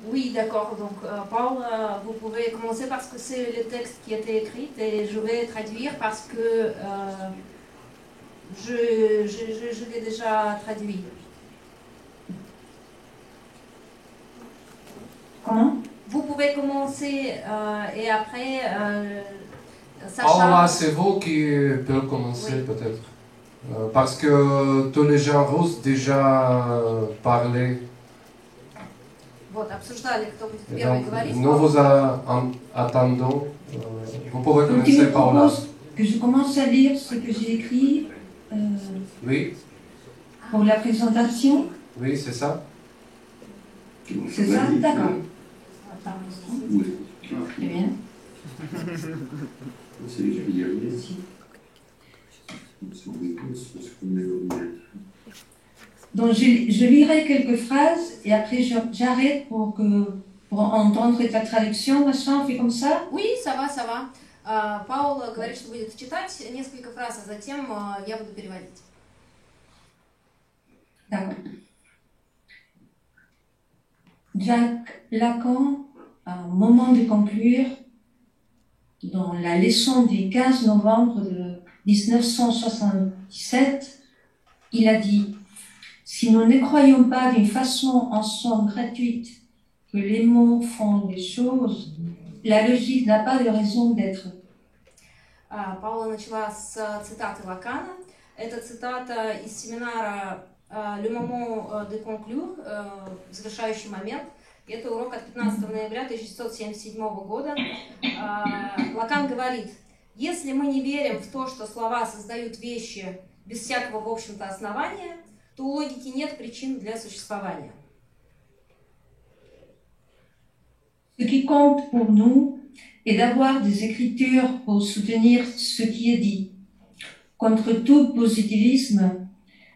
Oui, d'accord. Donc, Paul, vous pouvez commencer parce que c'est le texte qui a été écrit et je vais traduire parce que je l'ai déjà traduit. Comment? Vous pouvez commencer et après, Paula, Sacha... c'est vous qui peut commencer Oui. peut-être. Parce que tous les gens russes déjà parlaient. Вот, обсуждали, кто будет Et первый donc, говорить. nous vous attendons. Vous pouvez Donc tu commencer, me Paula. proposes que je commence à lire ce que j'ai écrit Oui, pour la présentation? oui, c'est ça. C'est ça? D'accord. Très bien. Donc je lirai quelques phrases et après j'arrête pour entendre ta traduction, machin, on fait comme ça? Oui, ça va, ça va. Паул говорит, что будет читать несколько фраз, а затем я буду переводить. D'accord. Jacques Lacan, au moment de conclure, dans la leçon du 15 novembre de 1977, il a dit « Si nous ne croyons pas d'une façon en somme gratuite que les mots font des choses, la logique n'a pas de raison d'être. » Паула начала с цитаты Лакана. Это цитата из семинара «Le moment de conclure», завершающий момент. Это урок от 15 ноября 1977 года. Лакан говорит, если мы не верим в то, что слова создают вещи без всякого, в общем-то, основания, то у логики нет причин для существования. Ce qui compte pour nous est d'avoir des écritures pour soutenir ce qui est dit. Contre tout positivisme,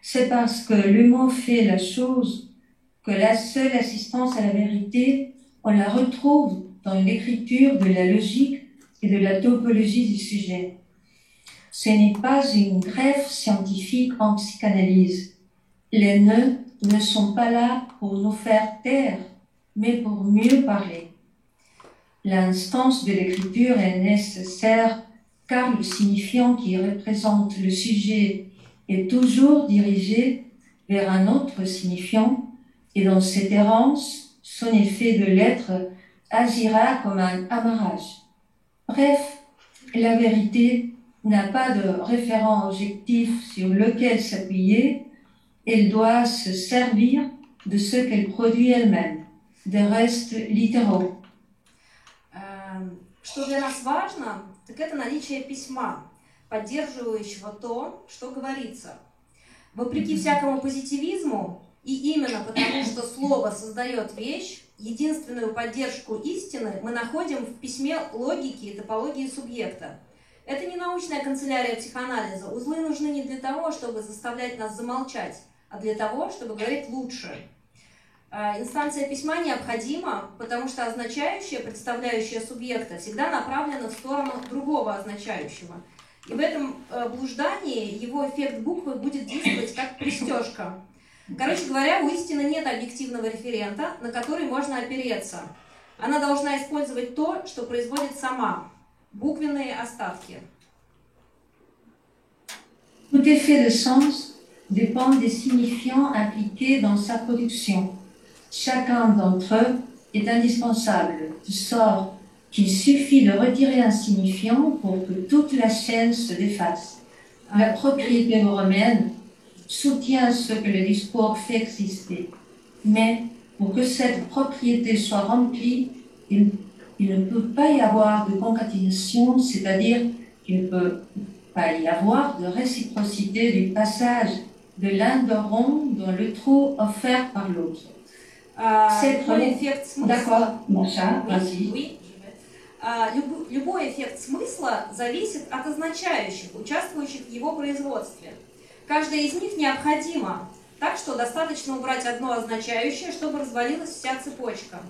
c'est parce que le mot fait la chose que la seule assistance à la vérité, on la retrouve dans l'écriture de la logique et de la topologie du sujet. Ce n'est pas une greffe scientifique en psychanalyse. Les nœuds ne sont pas là pour nous faire taire, mais pour mieux parler. L'instance de l'écriture est nécessaire car le signifiant qui représente le sujet est toujours dirigé vers un autre signifiant et dans cette errance, son effet de l'être agira comme un amarrage. Bref, la vérité n'a pas de référent objectif sur lequel s'appuyer, elle doit se servir de ce qu'elle produit elle-même, des restes littéraux. Что для нас важно, так это наличие письма, поддерживающего то, что говорится. Вопреки всякому позитивизму, и именно потому, что слово создает вещь, единственную поддержку истины мы находим в письме логики и топологии субъекта. Это не научная канцелярия психоанализа. Узлы нужны не для того, чтобы заставлять нас замолчать, а для того, чтобы говорить лучше. Инстанция письма необходима, потому что означающее, представляющее субъекта, всегда направлено в сторону другого означающего. И в этом блуждании его эффект буквы будет действовать как пристежка. Короче говоря, у истины нет объективного референта, на который можно опереться. Она должна использовать то, что производит сама, буквенные остатки. Tout effet de sens dépend des signifiants impliqués dans sa production. Chacun d'entre eux est indispensable, de sorte qu'il suffit de retirer un signifiant pour que toute la chaîne se défasse. La propriété romaine soutient ce que le discours fait exister. Mais pour que cette propriété soit remplie, il ne peut pas y avoir de concaténation, c'est-à-dire qu'il ne peut pas y avoir de réciprocité du passage de l'un de rond dans le trou offert par l'autre. Любой эффект смысла... D'accord, Маша, vas-y. Любой эффект смысла зависит от означающих, участвующих в его производстве. Каждая из них необходима, так что достаточно убрать одно означающее, чтобы развалилась вся цепочка.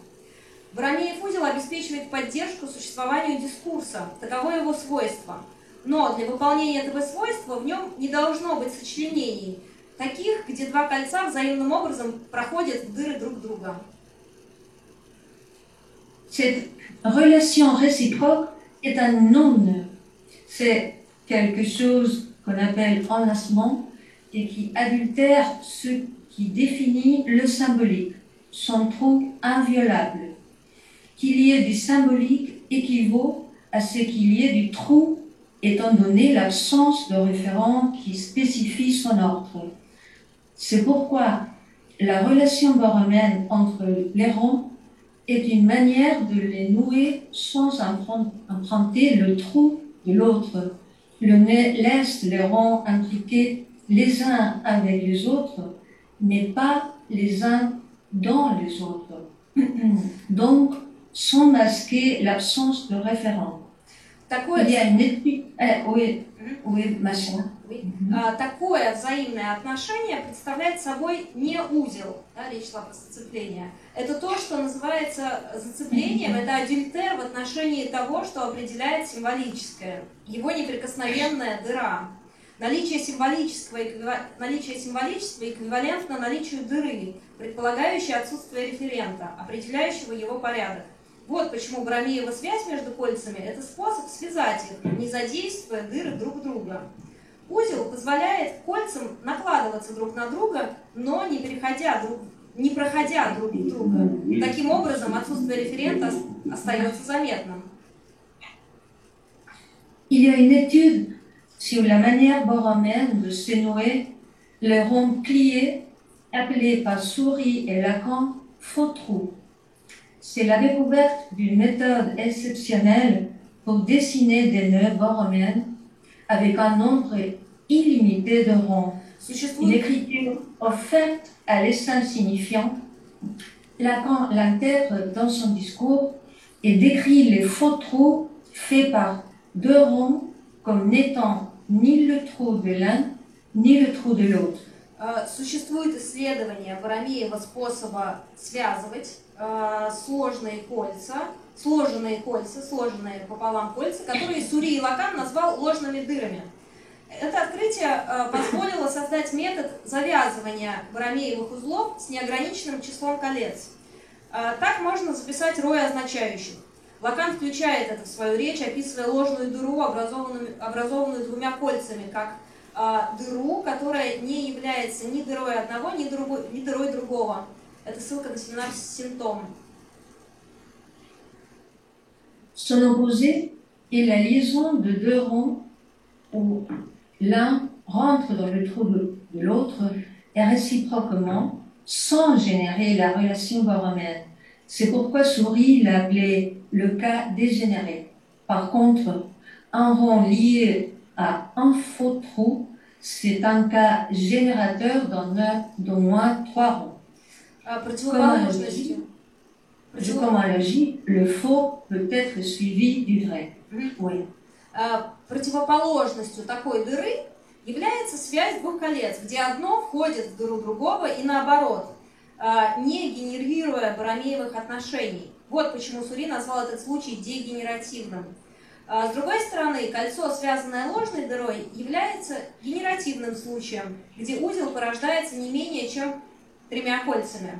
Баромеев узел обеспечивает поддержку существованию дискурса, таково его свойство. Но для выполнения этого свойства в нем не должно быть сочленений, таких, где два кольца взаимным образом проходят в дыры друг друга. Cette relation réciproque est un honneur. C'est quelque chose qu'on appelle enlacement et qui adultère ce qui définit le symbolique, son trou inviolable. Qu'il y ait du symbolique équivaut à ce qu'il y ait du trou, étant donné l'absence de référent qui spécifie son ordre. C'est pourquoi la relation borroméenne entre les rangs est une manière de les nouer sans emprunter le trou de l'autre. Le nez laisse les rangs intriqués les uns avec les autres, mais pas les uns dans les autres. Donc, sans masquer l'absence de référent. Il y a une étude... oui, machin. Такое взаимное отношение представляет собой не узел, да, речь шла про зацепление. Это то, что называется зацеплением, это адюльтер в отношении того, что определяет символическое, его неприкосновенная дыра. Наличие символического эквивалентно наличию дыры, предполагающей отсутствие референта, определяющего его порядок. Вот почему Боромеева связь между кольцами – это способ связать их, не задействуя дыры друг друга. Узел позволяет кольцам накладываться друг на друга, но не проходя друг друга. Таким образом, отсутствие референта остается заметным. Il y a une étude sur la manière borroméenne de se nouer les ronds pliés, appelés par Souris et Lacan faux trous. C'est la découverte d'une méthode exceptionnelle pour dessiner des nœuds borroméennes avec un nombre illimité de ronds. Une écriture offerte à l'essence signifiant, Lacan l'intègre dans son discours et décrit les faux trous faits par deux ronds comme n'étant ni le trou de l'un, ni le trou de l'autre. Существует исследование Боромеева способа связывать сложные кольца, сложенные пополам кольца, которые Сури и Лакан назвал ложными дырами. Это открытие позволило создать метод завязывания Боромеевых узлов с неограниченным числом колец. Так можно записать рой означающих. Лакан включает это в свою речь, описывая ложную дыру, образованную двумя кольцами, как дыру, которая не является ни дырой одного, ни дырой другого. Это ссылка на семинар «Симптомы». Son opposé est la liaison de deux ronds où l'un rentre dans le trou de l'autre et réciproquement sans générer la relation borroméenne. C'est pourquoi Souris l'a appelé le cas dégénéré. Par contre, un rond lié à un faux trou, c'est un cas générateur d'au moins trois ronds. Comme analogie, le faux peut être suivi du vrai. Oui. Противоположностью такой дыры является связь двух колец, где одно входит в дыру другого и наоборот, не генерируя Боромеевых отношений. Вот почему Сури назвал этот случай дегенеративным. С другой стороны, кольцо, связанное ложной дырой, является генеративным случаем, где узел порождается не менее чем тремя кольцами.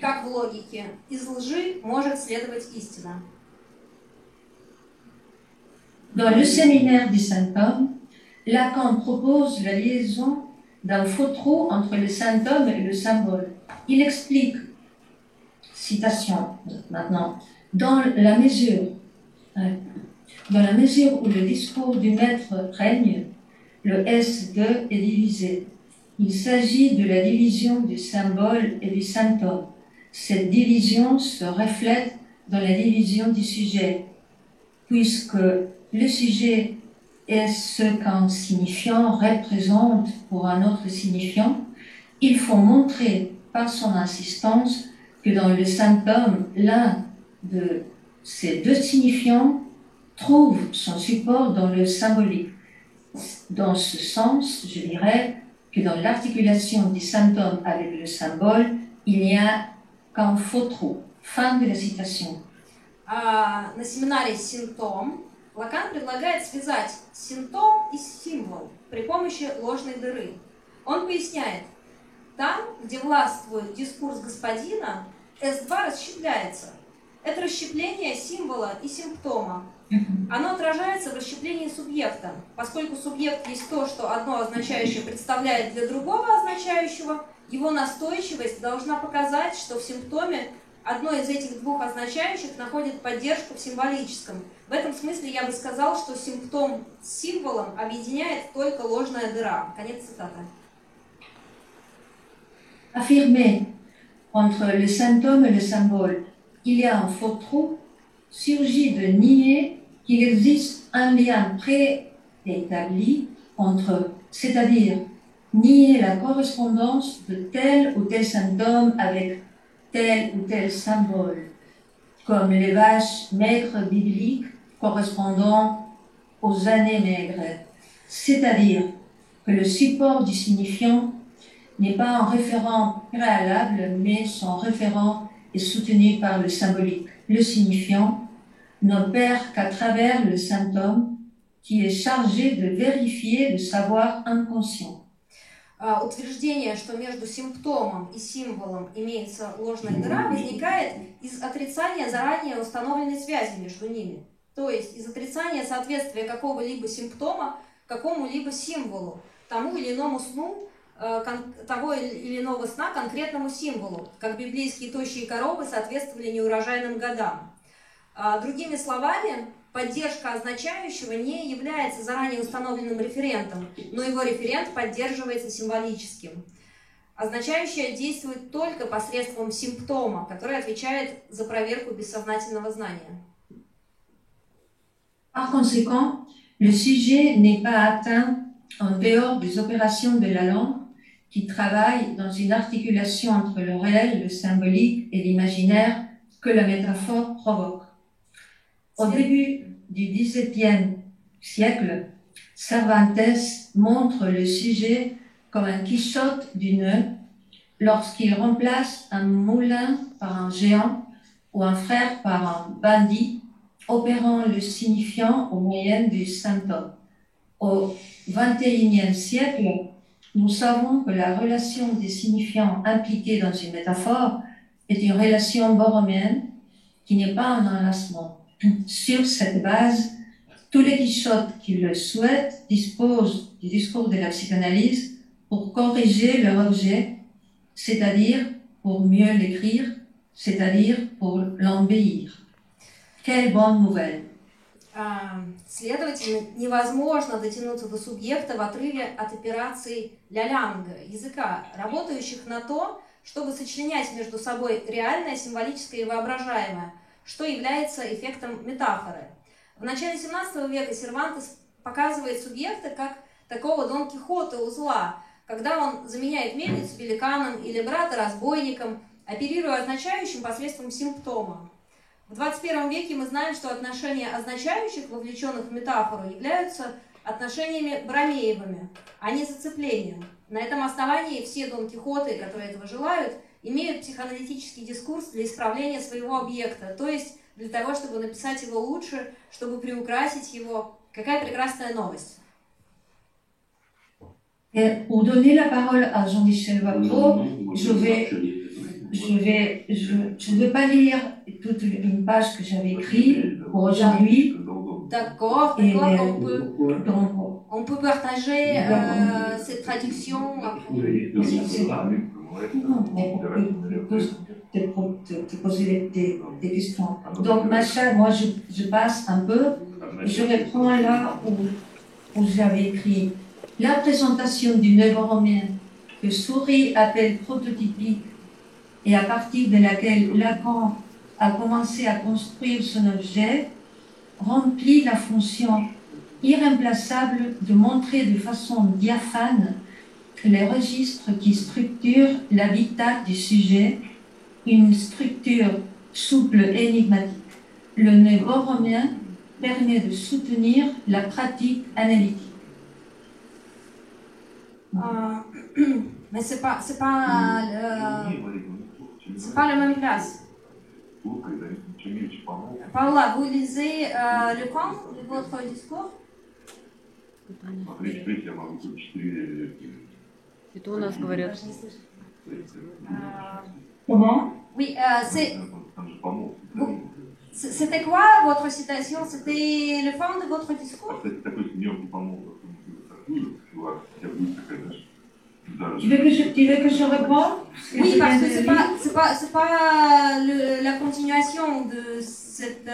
Как в логике, из лжи может следовать истина. Dans le séminaire des symptômes, Lacan propose la liaison d'un faux trou entre le symptôme et le symbole. Il explique, citation maintenant, dans la mesure où le discours du maître règne, le S2 est divisé. Il s'agit de la division du symbole et du symptôme. Cette division se reflète dans la division du sujet, puisque le sujet est ce qu'un signifiant représente pour un autre signifiant. Il faut montrer par son insistance que dans le symptôme, l'un de ces deux signifiants trouve son support dans le symbolique. Dans ce sens, je dirais que dans l'articulation du symptôme avec le symbole, il n'y a qu'un faux trou. Fin de la citation. На семинаре «Симптом» Лакан предлагает связать симптом и символ при помощи ложной дыры. Он поясняет, там, где властвует дискурс господина, S2 расщепляется. Это расщепление символа и симптома. Оно отражается в расщеплении субъекта, поскольку субъект есть то, что одно означающее представляет для другого означающего, его настойчивость должна показать, что в симптоме одно из этих двух означающих находит поддержку в символическом. В этом смысле я бы сказал, что симптом с символом объединяет только ложная дыра. Конец цитаты. Affirmer entre le symptôme et le symbole, il y a un faux trou, surgit de nier qu'il existe un lien préétabli entre eux, c'est-à-dire nier la correspondance de tel ou tel symptôme avec tel ou tel symbole, comme les vaches maigres bibliques correspondant aux années maigres, c'est-à-dire que le support du signifiant n'est pas un référent préalable, mais son référent est soutenu par le symbolique. Le signifiant n'opère qu'à travers le symptôme qui est chargé de vérifier le savoir inconscient. Утверждение, что между симптомом и символом имеется ложная дыра, возникает из отрицания заранее установленной связи между ними. То есть из отрицания соответствия какого-либо симптома какому-либо символу, тому или иному сну, того или иного сна конкретному символу, как библейские тощие коровы соответствовали неурожайным годам. Другими словами, поддержка означающего не является заранее установленным референтом, но его референт поддерживается символическим. Означающее действует только посредством симптома, который отвечает за проверку бессознательного знания. Par conséquent, le sujet n'est pas atteint en dehors des opérations de la langue qui travaillent dans une articulation entre le réel, le symbolique et l'imaginaire que la métaphore provoque. Au début du XVIIe siècle, Cervantes montre le sujet comme un Quichotte du nœud lorsqu'il remplace un moulin par un géant ou un frère par un bandit, opérant le signifiant au moyen du symptôme. Au XXIe siècle, nous savons que la relation des signifiants impliqués dans une métaphore est une relation borroméenne qui n'est pas un enlacement. Sur cette base, tous les Quichottes qui le souhaitent disposent du discours de la psychanalyse pour corriger leur objet, c'est-à-dire pour mieux l'écrire, c'est-à-dire pour l'embellir. Quelle bonne nouvelle! Следовательно, невозможно дотянуться до субъекта в отрыве от операций лялянга, языка, работающих на то, чтобы сочленять между собой реальное, символическое и воображаемое, что является эффектом метафоры. В начале 17 века Сервантес показывает субъекта как такого Дон Кихота у зла, когда он заменяет мельницу великаном или брата разбойником, оперируя означающим посредством симптома. В 21 веке мы знаем, что отношения означающих, вовлеченных в метафору, являются отношениями бромеевыми, а не зацеплением. На этом основании все Дон Кихоты, которые этого желают, имеют психоаналитический дискурс для исправления своего объекта, то есть для того, чтобы написать его лучше, чтобы приукрасить его. Какая прекрасная новость! Et pour donner la parole à Jean-Michel Wapro, je ne vais pas lire toute une page que j'avais écrite pour aujourd'hui. D'accord, on peut partager cette traduction. Non, mais pour te poser des questions. Donc, Macha, moi, je passe un peu, je reprends là où j'avais écrit. La présentation du nœud borroméen que Souris appelle prototypique et à partir de laquelle Lacan a commencé à construire son objet, remplit la fonction irremplaçable de montrer de façon diaphane les registres qui structurent l'habitat du sujet, une structure souple et énigmatique. Le nœud borroméen permet de soutenir la pratique analytique. Mais c'est pas la même place. Paula, vous lisez le camp de votre discours? Это у нас говорят. Comment? Oui, c'est... C'était quoi votre citation? C'était le fond de votre discours? Tu veux que je réponde? Oui, parce que c'est pas la continuation de cette...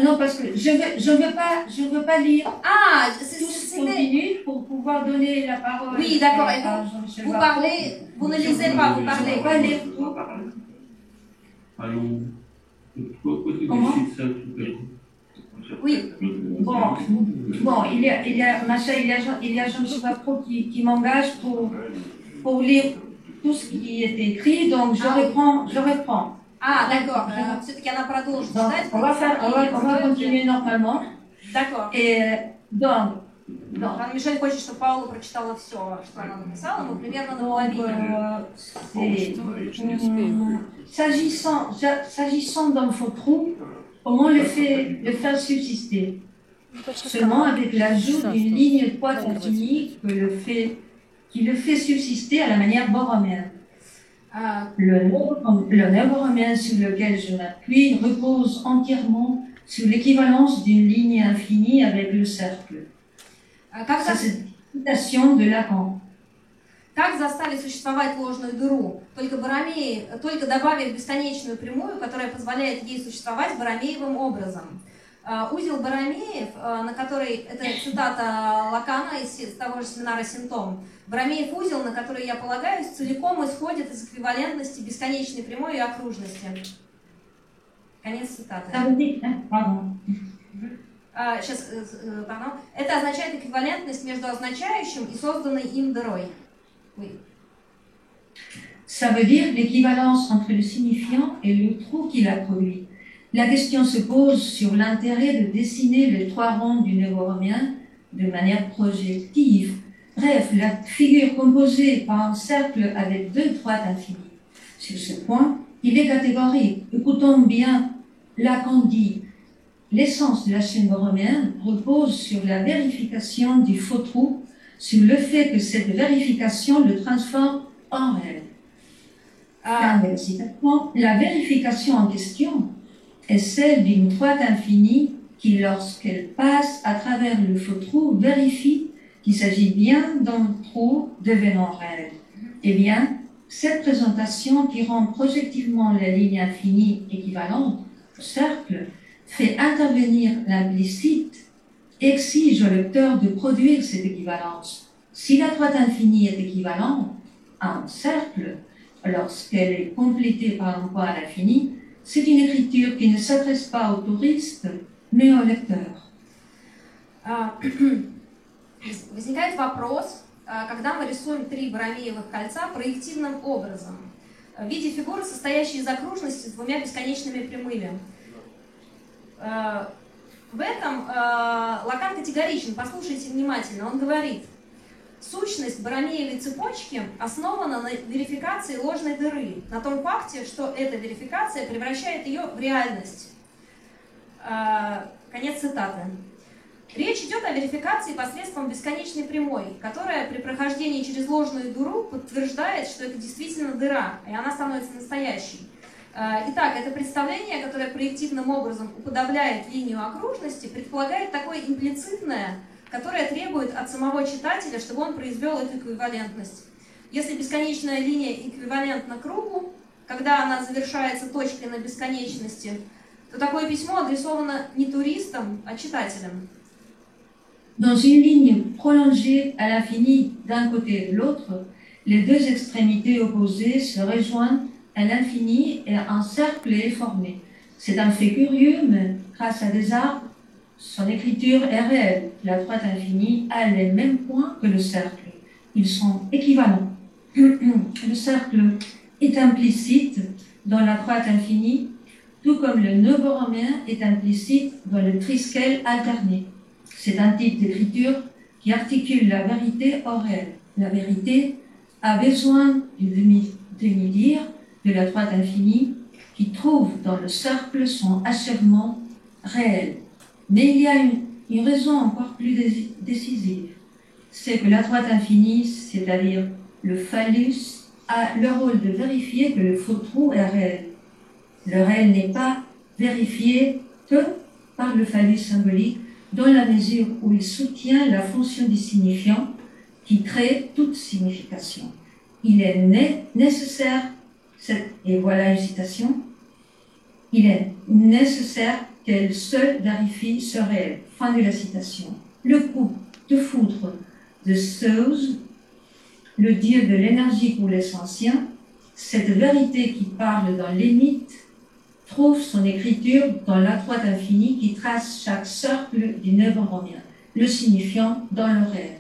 Non, parce que je veux pas lire Ah, tout continue pour pouvoir donner la parole. Oui, d'accord. Et vous Barrault. parlez, vous ne lisez pas, vous parlez. Je ne vais pas lire tout. Comment? Oui. Bon, il y a Jean-Michel Barrault qui m'engage pour lire tout ce qui est écrit, donc je reprends. Ah, d'accord. Все-таки она продолжит читать. On va continuer normalement. D'accord. Et donc, Мишель хочет, чтобы Паула прочитала все, что она написала, но примерно на половине. S'agissant d'un faux trou, comment le faire subsister? Seulement avec l'ajout d'une ligne droite infinie qui le fait subsister à la manière borroméenne. Le nœud borroméen sur lequel je m'appuie repose entièrement sur l'équivalence d'une ligne infinie avec le cercle. Ça, c'est une citation de Lacan. Как заставить существовать ложную дыру? Только добавив бесконечную прямую, которая позволяет ей существовать Боромеевым образом. Узел Боромеев, на который, это цитата Лакана из того же семинара «Симптом», Боромеев узел, на который я полагаюсь, целиком исходит из эквивалентности бесконечной прямой и окружности. Конец цитаты. Сейчас, pardon. Это означает эквивалентность между означающим и созданной им дырой. Oui. Ça veut dire l'équivalence entre le signifiant et le trou qu'il a produit. La question se pose sur l'intérêt de dessiner les trois ronds du nœud borromien de manière projective. Bref, la figure composée par un cercle avec deux droites infinies. Sur ce point, il est catégorique. Écoutons bien Lacan dit. L'essence de la chaîne borroméenne repose sur la vérification du faux trou, sur le fait que cette vérification le transforme en réel. La vérification en question est celle d'une droite infinie qui, lorsqu'elle passe à travers le faux trou, vérifie qu'il s'agit bien d'un trou devenant réel. Eh bien, cette présentation qui rend projectivement la ligne infinie équivalente au cercle fait intervenir l'implicite, exige au lecteur de produire cette équivalence. Si la droite infinie est équivalente à un cercle, lorsqu'elle est complétée par un point à l'infini, c'est une écriture qui ne s'adresse pas au touriste, mais au lecteur. Возникает вопрос, когда мы рисуем три Боромеевых кольца проективным образом, в виде фигуры, состоящей из окружности с двумя бесконечными прямыми. В этом Лакан категоричен, послушайте внимательно, он говорит, сущность Боромеевой цепочки основана на верификации ложной дыры, на том факте, что эта верификация превращает ее в реальность. Конец цитаты. Речь идет о верификации посредством бесконечной прямой, которая при прохождении через ложную дыру подтверждает, что это действительно дыра, и она становится настоящей. Итак, это представление, которое проективным образом уподобляет линию окружности, предполагает такое имплицитное, которое требует от самого читателя, чтобы он произвел эту эквивалентность. Если бесконечная линия эквивалентна кругу, когда она завершается точкой на бесконечности, то такое письмо адресовано не туристам, а читателям. Dans une ligne prolongée à l'infini d'un côté et de l'autre, les deux extrémités opposées se rejoignent à l'infini et un cercle est formé. C'est un fait curieux, mais grâce à des arbres, son écriture est réelle. La droite infinie a les mêmes points que le cercle. Ils sont équivalents. Le cercle est implicite dans la droite infinie, tout comme le nœud borromien est implicite dans le triskel alterné. C'est un type d'écriture qui articule la vérité au réel. La vérité a besoin du demi-dire de la droite infinie qui trouve dans le cercle son achèvement réel. Mais il y a une raison encore plus décisive. C'est que la droite infinie, c'est-à-dire le phallus, a le rôle de vérifier que le faux trou est réel. Le réel n'est pas vérifié que par le phallus symbolique, dans la mesure où il soutient la fonction du signifiant qui crée toute signification. Il est nécessaire, et voilà une citation, il est nécessaire qu'elle seule vérifie ce réel. Fin de la citation. Le coup de foudre de Zeus, le dieu de l'énergie pour les anciens, cette vérité qui parle dans les mythes, trouve son écriture dans la droite infinie qui trace chaque cercle du Neuronomien, le signifiant dans le réel.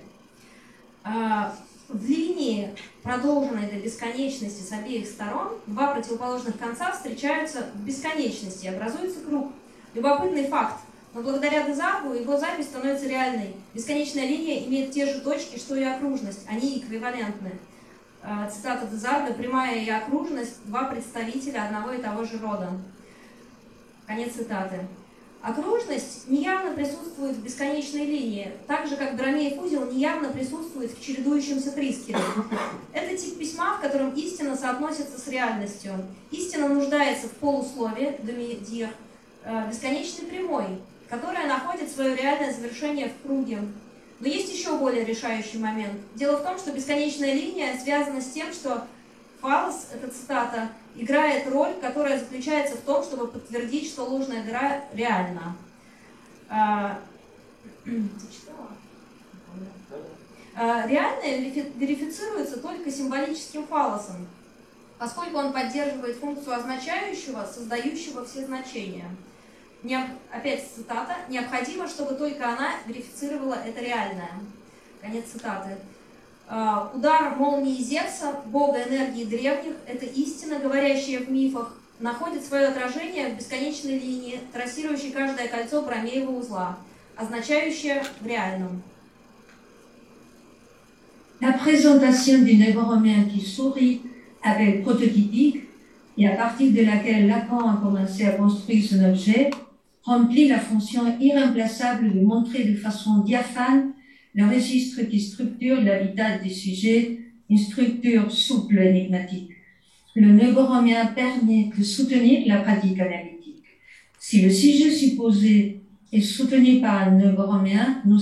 В линии, продолженной до бесконечности с обеих сторон, два противоположных конца встречаются в бесконечности, образуется круг. Любопытный факт, но благодаря Дезаргу его запись становится реальной. Бесконечная линия имеет те же точки, что и окружность, они эквивалентны. Цитата Дезарга: «Прямая и окружность – два представителя одного и того же рода». Конец цитаты. Окружность неявно присутствует в бесконечной линии, так же, как Бромеев узел неявно присутствует в чередующемся трискере. Это тип письма, в котором истина соотносится с реальностью. Истина нуждается в полуслове, «демидир», бесконечной прямой, которая находит свое реальное завершение в круге. Но есть еще более решающий момент. Дело в том, что бесконечная линия связана с тем, что фалос, эта цитата, играет роль, которая заключается в том, чтобы подтвердить, что ложная дыра реальна. Реальное верифицируется только символическим фалосом, поскольку он поддерживает функцию означающего, создающего все значения. Опять цитата: «Необходимо, чтобы только она верифицировала это реальное». Конец цитаты. Удар молнии Зевса, бога энергии древних, это истина, говорящая в мифах, находит свое отражение в бесконечной линии, трассирующей каждое кольцо Бромеева узла, означающее в реальном. La présentation du Neuronomien qui sourit avec prototypique et à partir de laquelle Lacan a commencé à construire son objet remplit la fonction irremplaçable de montrer de façon diaphane le registre qui structure l'habitat du sujet, une structure souple et énigmatique. Le Neuronomien permet de soutenir la pratique analytique. Si le sujet supposé est soutenu par un Neuronomien, nous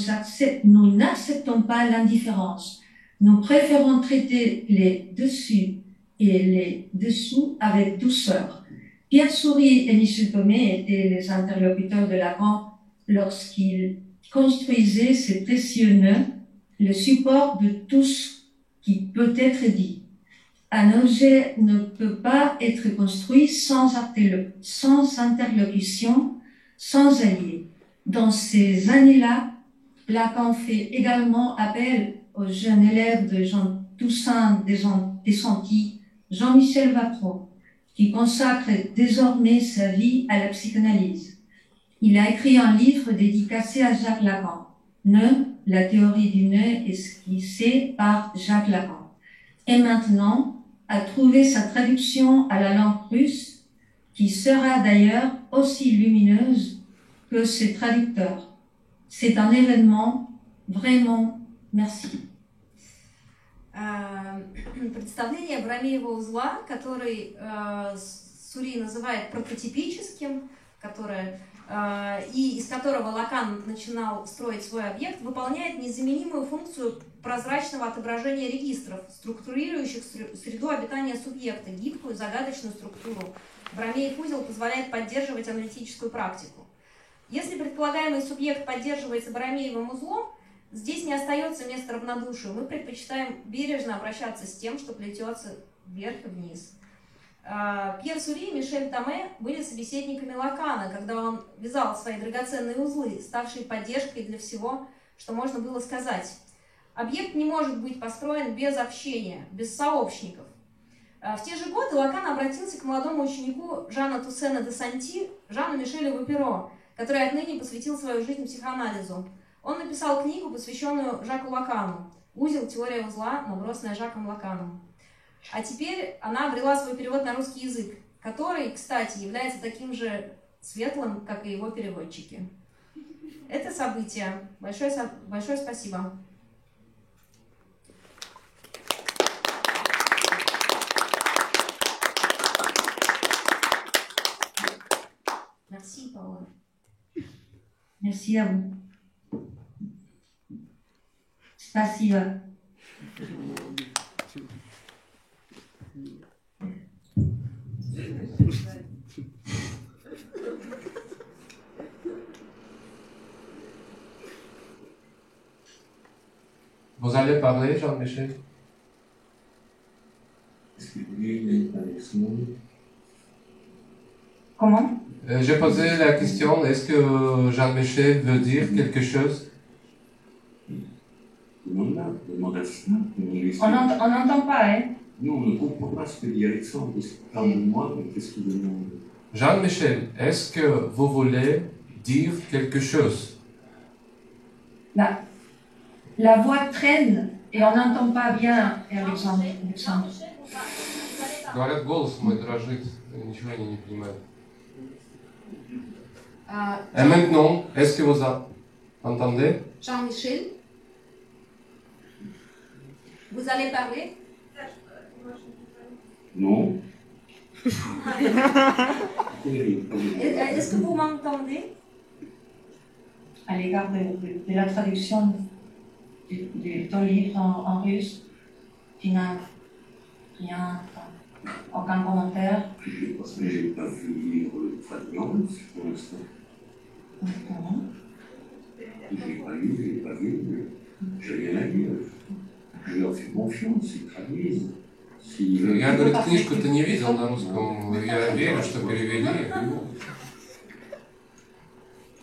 n'acceptons pas l'indifférence. Nous préférons traiter les dessus et les dessous avec douceur. Pierre Soury et Michel Thomé étaient les interlocuteurs de Lacan lorsqu'ils construisaient ces précieux nœuds, le support de tout ce qui peut être dit. Un objet ne peut pas être construit sans interlocution, sans allié. Dans ces années-là, Lacan fait également appel au jeune élève de Jean Toussaint Desanti, Jean-Michel Vatron, qui consacre désormais sa vie à la psychanalyse. Il a écrit un livre dédicacé à Jacques Lacan, Nœud, la théorie du nœud esquissée par Jacques Lacan. Et maintenant, a trouvé sa traduction à la langue russe, qui sera d'ailleurs aussi lumineuse que ses traducteurs. C'est un événement vraiment merci. Представление Бромеева узла, который Сури называет прототипическим, и из которого Лакан начинал строить свой объект, выполняет незаменимую функцию прозрачного отображения регистров, структурирующих среду обитания субъекта, гибкую загадочную структуру. Бромеев узел позволяет поддерживать аналитическую практику. Если предполагаемый субъект поддерживается Бромеевым узлом, здесь не остается места равнодушию. Мы предпочитаем бережно обращаться с тем, что плетется вверх и вниз. Пьер Сури и Мишель Томе были собеседниками Лакана, когда он вязал свои драгоценные узлы, ставшие поддержкой для всего, что можно было сказать. Объект не может быть построен без общения, без сообщников. В те же годы Лакан обратился к молодому ученику Жана Туссена де Санти, Жану Мишелю Ваперо, который отныне посвятил свою жизнь психоанализу. Он написал книгу, посвященную Жаку Лакану «Узел. Теория узла», набросанная Жаком Лаканом. А теперь она обрела свой перевод на русский язык, который, кстати, является таким же светлым, как и его переводчики. Это событие. Большое спасибо. Merci, Paola. Merci à vous. Спасибо. Vous allez parler, Jean-Michel? Comment? J'ai posé la question, est-ce que Jean-Michel veut dire quelque chose? On n'entend pas, hein? Nous, on ne comprend pas ce que dit Alexandre, parce qu'il parle de moi, mais qu'est-ce qu'il demande? Jean-Michel, est-ce que vous voulez dire quelque chose? La voix traîne et on n'entend pas bien, Alexandre. Говорят, голос мой дрожит, ничего они не понимают. Et maintenant, est-ce que vous entendez? Jean-Michel, vous allez parler? Non. Est-ce que vous m'entendez? À l'égard de la traduction de ton livre en russe, tu n'as rien, aucun commentaire? Parce que je n'ai pas vu lire le traduit en russe pour l'instant. Je n'ai pas lu, je n'ai pas vu, j'ai rien à dire. Je leur fais confiance, ils traduisent. Я, говорит, книжку-то не видел на русском, я верю, что перевели.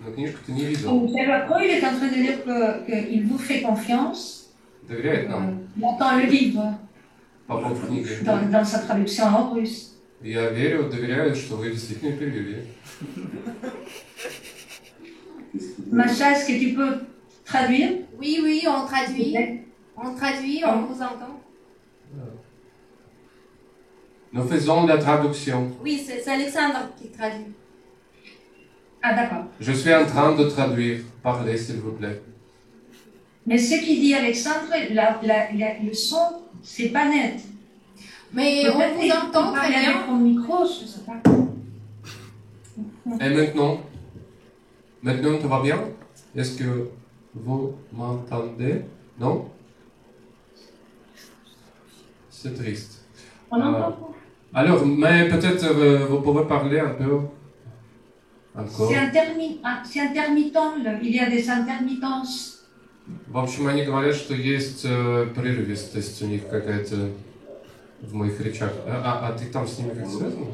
Но книжку-то не видел. Donc, Macron, il est en train de dire qu'il vous fait confiance. Доверяет нам. Il attend le livre По поводу книги. dans sa traduction en russe. Я верю, доверяю, что вы действительно перевели. Macha, est-ce que tu peux traduire? Oui, oui, on traduit. On traduit, on vous entend. Nous faisons la traduction. Oui, c'est Alexandre qui traduit. Ah, d'accord. Je suis en train de traduire. Parlez, s'il vous plaît. Mais ce qu'il dit Alexandre, le son, c'est pas net. Mais on vous entend très bien. Avec ton micro, je sais pas. Et maintenant? Maintenant, tout va bien? Est-ce que vous m'entendez? Non? C'est triste. On entend pas. Alors, mais peut-être vous pouvez parler un peu encore. C'est intermittent, il y a des intermittences. В общем, они говорят, что есть прерывистость у них какая-то в моих речах. А ты там с ними как связан?